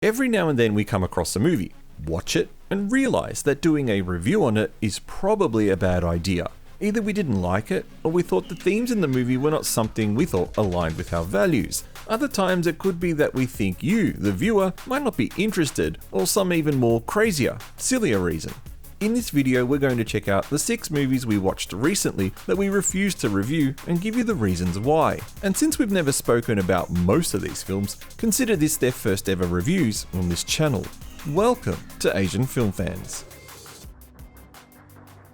Every now and then we come across a movie, watch it, and realize that doing a review on it is probably a bad idea. Either we didn't like it, or we thought the themes in the movie were not something we thought aligned with our values. Other times it could be that we think you, the viewer, might not be interested, or some even more crazier, sillier reason. In this video, we're going to check out the 6 movies we watched recently that we refused to review and give you the reasons why. And since we've never spoken about most of these films, consider this their first ever reviews on this channel. Welcome to Asian Film Fans.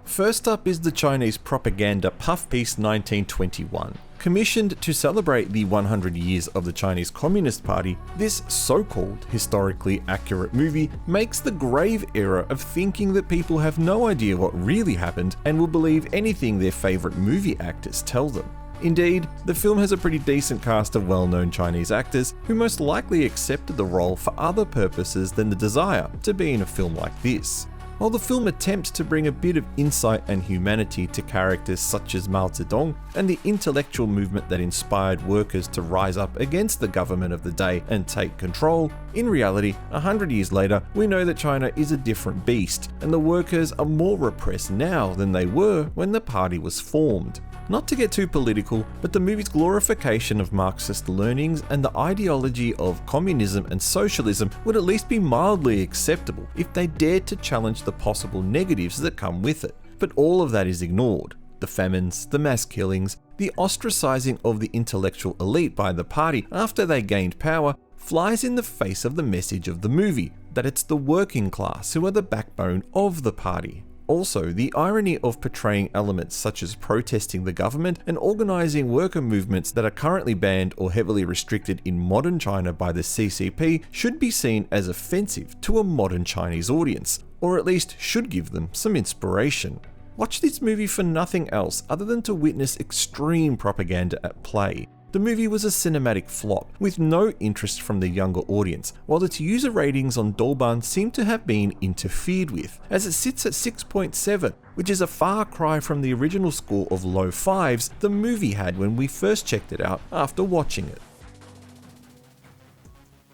First up is the Chinese propaganda puff piece 1921. Commissioned to celebrate the 100 years of the Chinese Communist Party, this so-called historically accurate movie makes the grave error of thinking that people have no idea what really happened and will believe anything their favourite movie actors tell them. Indeed, the film has a pretty decent cast of well-known Chinese actors who most likely accepted the role for other purposes than the desire to be in a film like this. While the film attempts to bring a bit of insight and humanity to characters such as Mao Zedong and the intellectual movement that inspired workers to rise up against the government of the day and take control, in reality, 100 years later, we know that China is a different beast, and the workers are more repressed now than they were when the party was formed. Not to get too political, but the movie's glorification of Marxist learnings and the ideology of communism and socialism would at least be mildly acceptable if they dared to challenge the possible negatives that come with it. But all of that is ignored. The famines, the mass killings, the ostracizing of the intellectual elite by the party after they gained power flies in the face of the message of the movie, that it's the working class who are the backbone of the party. Also, the irony of portraying elements such as protesting the government and organizing worker movements that are currently banned or heavily restricted in modern China by the CCP should be seen as offensive to a modern Chinese audience, or at least should give them some inspiration. Watch this movie for nothing else other than to witness extreme propaganda at play. The movie was a cinematic flop, with no interest from the younger audience, while its user ratings on Douban seem to have been interfered with, as it sits at 6.7, which is a far cry from the original score of low 5s the movie had when we first checked it out after watching it.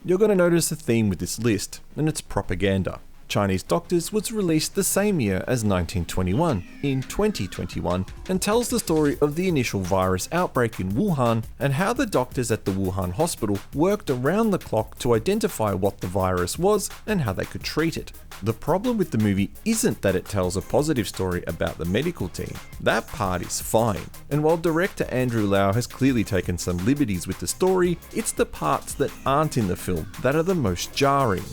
You're going to notice a theme with this list, and it's propaganda. Chinese Doctors was released the same year as 1921, in 2021, and tells the story of the initial virus outbreak in Wuhan and how the doctors at the Wuhan hospital worked around the clock to identify what the virus was and how they could treat it. The problem with the movie isn't that it tells a positive story about the medical team. That part is fine, and while director Andrew Lau has clearly taken some liberties with the story, it's the parts that aren't in the film that are the most jarring.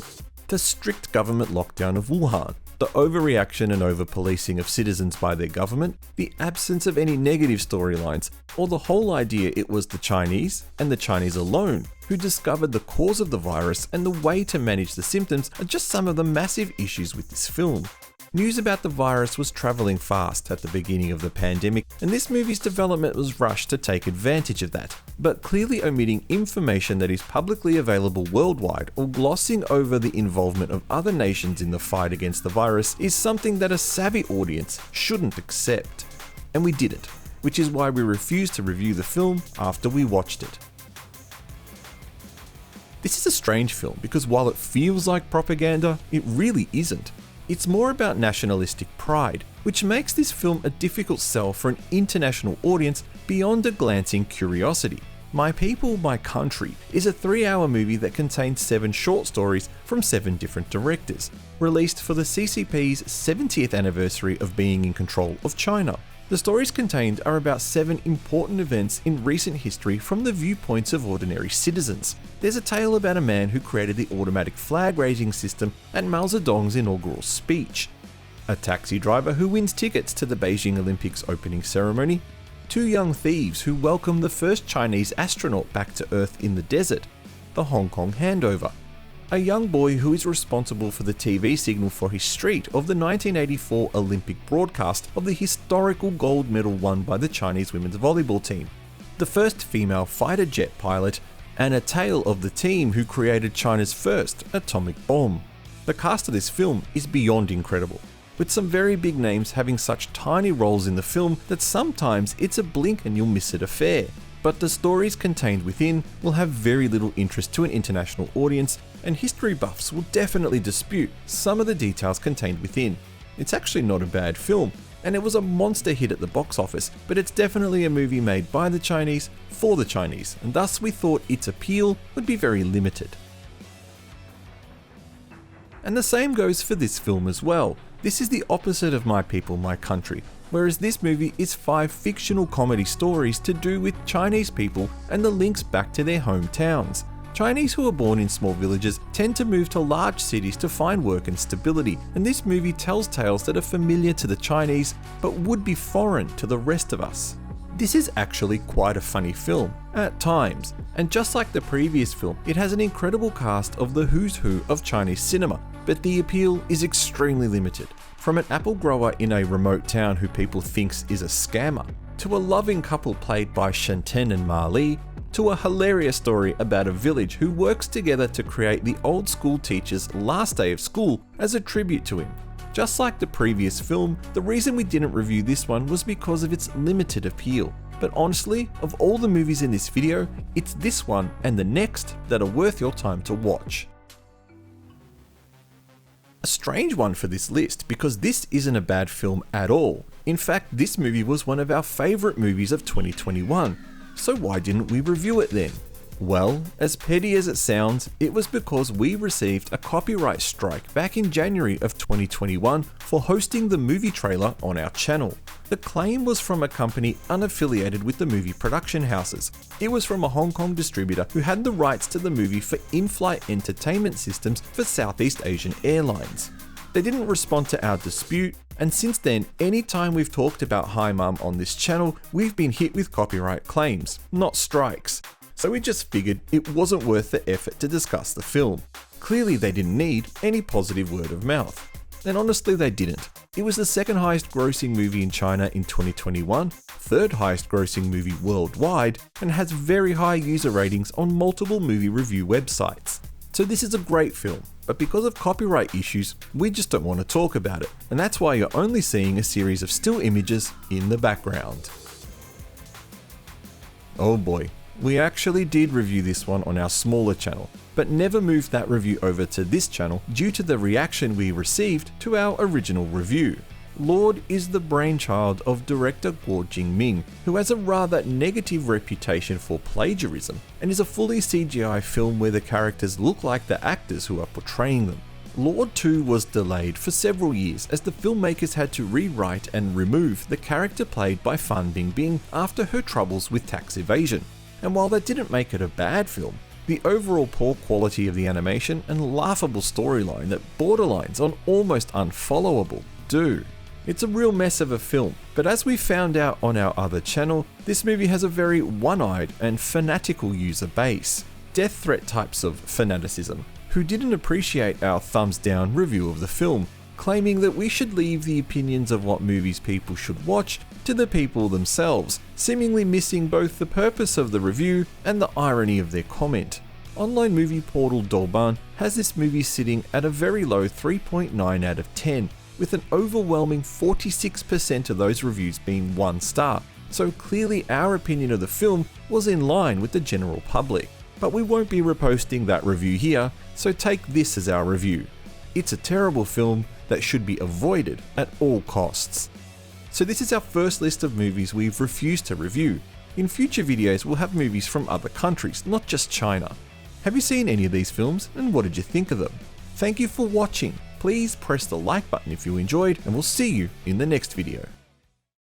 The strict government lockdown of Wuhan, the overreaction and over-policing of citizens by their government, the absence of any negative storylines, or the whole idea it was the Chinese, and the Chinese alone, who discovered the cause of the virus and the way to manage the symptoms are just some of the massive issues with this film. News about the virus was travelling fast at the beginning of the pandemic, and this movie's development was rushed to take advantage of that, but clearly omitting information that is publicly available worldwide or glossing over the involvement of other nations in the fight against the virus is something that a savvy audience shouldn't accept. And we didn't, which is why we refused to review the film after we watched it. This is a strange film because while it feels like propaganda, it really isn't. It's more about nationalistic pride, which makes this film a difficult sell for an international audience beyond a glancing curiosity. My People, My Country is a 3-hour movie that contains 7 short stories from 7 different directors, released for the CCP's 70th anniversary of being in control of China. The stories contained are about 7 important events in recent history from the viewpoints of ordinary citizens. There's a tale about a man who created the automatic flag-raising system at Mao Zedong's inaugural speech, a taxi driver who wins tickets to the Beijing Olympics opening ceremony, 2 young thieves who welcome the first Chinese astronaut back to Earth in the desert, the Hong Kong handover, a young boy who is responsible for the TV signal for his street of the 1984 Olympic broadcast of the historical gold medal won by the Chinese women's volleyball team, the first female fighter jet pilot, and a tale of the team who created China's first atomic bomb. The cast of this film is beyond incredible, with some very big names having such tiny roles in the film that sometimes it's a blink and you'll miss it affair. but the stories contained within will have very little interest to an international audience, and history buffs will definitely dispute some of the details contained within. It's actually not a bad film, and it was a monster hit at the box office, but it's definitely a movie made by the Chinese for the Chinese, and thus we thought its appeal would be very limited. And the same goes for this film as well. This is the opposite of My People, My Country, whereas this movie is 5 fictional comedy stories to do with Chinese people and the links back to their hometowns. Chinese who are born in small villages tend to move to large cities to find work and stability, and this movie tells tales that are familiar to the Chinese but would be foreign to the rest of us. This is actually quite a funny film, at times, and just like the previous film, it has an incredible cast of the who's who of Chinese cinema, but the appeal is extremely limited. From an apple grower in a remote town who people thinks is a scammer, to a loving couple played by Shenten and Ma Li, to a hilarious story about a village who works together to create the old school teacher's last day of school as a tribute to him. Just like the previous film, the reason we didn't review this one was because of its limited appeal. But honestly, of all the movies in this video, it's this one and the next that are worth your time to watch. A strange one for this list, because this isn't a bad film at all. In fact, this movie was one of our favourite movies of 2021. So why didn't we review it then? Well, as petty as it sounds, it was because we received a copyright strike back in January of 2021 for hosting the movie trailer on our channel. The claim was from a company unaffiliated with the movie production houses. It was from a Hong Kong distributor who had the rights to the movie for in-flight entertainment systems for Southeast Asian Airlines. They didn't respond to our dispute, and since then, anytime we've talked about Hi Mum on this channel, we've been hit with copyright claims, not strikes. So we just figured it wasn't worth the effort to discuss the film. Clearly they didn't need any positive word of mouth. And honestly they didn't. It was the second highest grossing movie in China in 2021, third highest grossing movie worldwide, and has very high user ratings on multiple movie review websites. So this is a great film, but because of copyright issues, we just don't want to talk about it, and that's why you're only seeing a series of still images in the background. Oh boy, we actually did review this one on our smaller channel, but never moved that review over to this channel due to the reaction we received to our original review. Lord is the brainchild of director Guo Jingming, who has a rather negative reputation for plagiarism, and is a fully CGI film where the characters look like the actors who are portraying them. Lord 2 was delayed for several years as the filmmakers had to rewrite and remove the character played by Fan Bingbing after her troubles with tax evasion. And while that didn't make it a bad film, the overall poor quality of the animation and laughable storyline that borderlines on almost unfollowable do. It's a real mess of a film, but as we found out on our other channel, this movie has a very one-eyed and fanatical user base, death threat types of fanaticism, who didn't appreciate our thumbs down review of the film, claiming that we should leave the opinions of what movies people should watch to the people themselves, seemingly missing both the purpose of the review and the irony of their comment. Online movie portal Douban has this movie sitting at a very low 3.9 out of 10, with an overwhelming 46% of those reviews being 1 star, so clearly our opinion of the film was in line with the general public. But we won't be reposting that review here, so take this as our review. It's a terrible film that should be avoided at all costs. So this is our first list of movies we've refused to review. In future videos we'll have movies from other countries, not just China. Have you seen any of these films, and what did you think of them? Thank you for watching. Please press the like button if you enjoyed, and we'll see you in the next video.